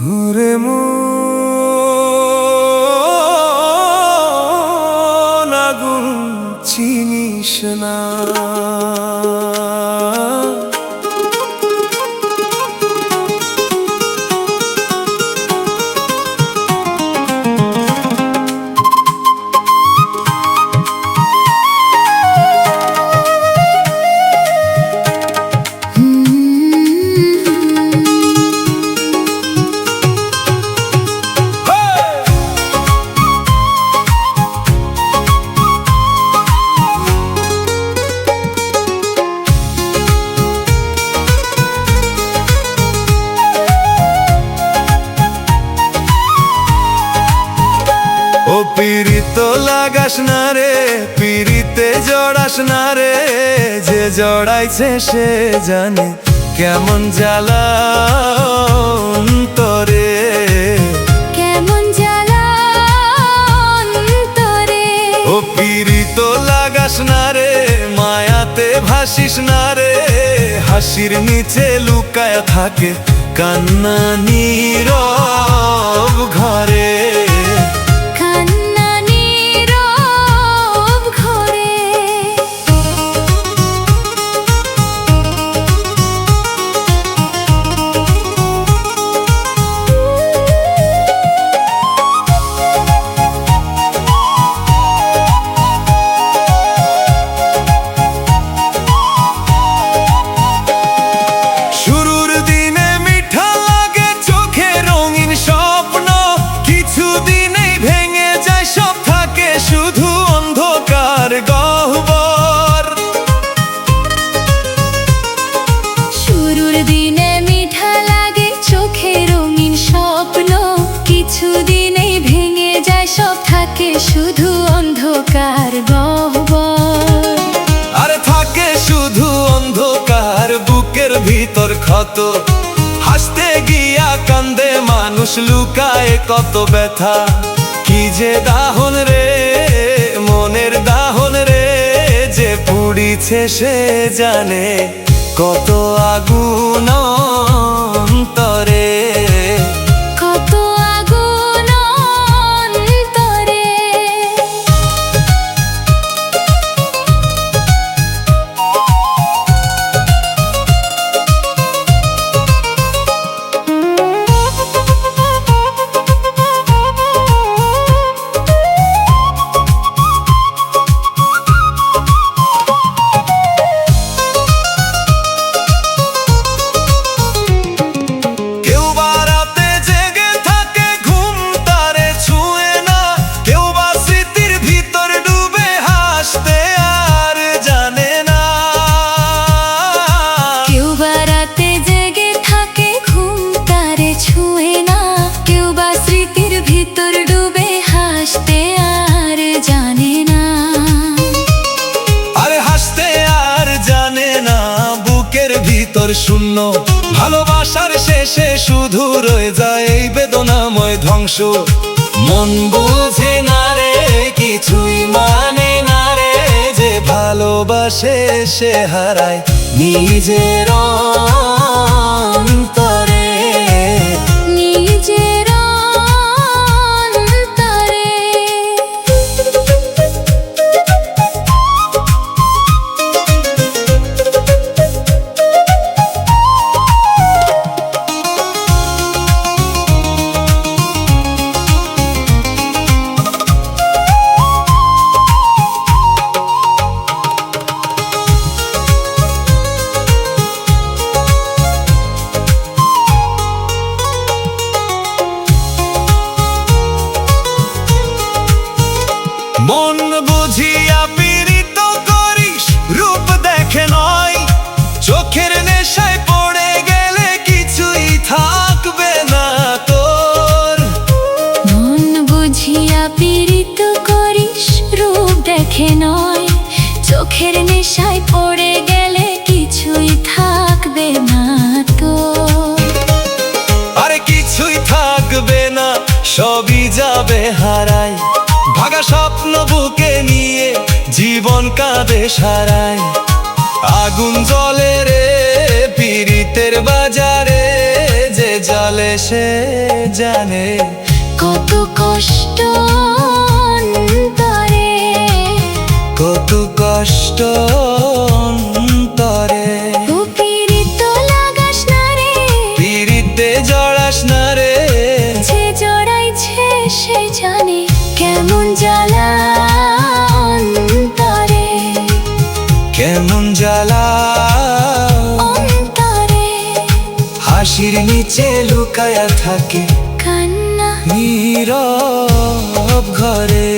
ওরে মন আগুন চিনিস না, ও পিরিত লাগাস না রে, পিরিতে জড়াস না রে, যে জড়াইছে সে জানে কেমন জ্বালা অন্তরে, কেমন জ্বালা অন্তরে। ও পিরিত লাগাস না রে, মায়াতে ভাসিস না রে, হাসির নিচে লুকায় থাকে কান্না নীরব ঘরে। শুরুর দিনে মিঠা লাগে চোখে রঙিন স্বপ্ন, কিছুদিনেই ভেঙে যায় সব, থাকে শুধু অন্ধকার গহ্বর। আরে থাকে শুধু অন্ধকার, বুকের ভিতর ক্ষত, হাসতে গিয়া কান্দে মানুষ, লুকায় কত ব্যথা। কি যে দাহন রে, মনের দাহন রে, যে পুড়িছে সে জানে কত আগুন অন্তরে, কত আগুন অন্তরে। শূন্য ভালোবাসার শেষে শুধু রয়ে যায় এই বেদনাময় ধ্বংস। মন বুঝে না রে, কিছুই মানে না রে, যে ভালোবাসে সে হারায় নিজের অন্তরে, নিজের অন্তরে। মন বুঝিয়া পীড়িত করিস, রূপ দেখে নয়, চোখের নেশায় পড়ে গেলে কিছুই থাকবে না তোর। মন বুঝিয়া পীড়িত করিস, রূপ দেখে নয়, চোখের নেশায় পড়ে গেলে কিছুই থাকবে না তোর। আরে কিছুই থাকবে না, সবই যাবে হারায়, ভাগা স্বপ্ন বুকে নিয়ে জীবন কাঁদে সারায়। আগুন জ্বলে রে পীড়িতের বাজারে, যে জলে সে জানে কত কষ্ট অন্তরে, কত কষ্ট অন্তরে। ও পীড়িত লাগাস না রে, পিরিতে জড়াস না রে, যে জড়াইছে সে জানে কেমন জ্বালা অন্তরে, কেমন জ্বালা অন্তরে। হাসির নিচে লুকায়া থাকে কান্না নীরব ঘরে।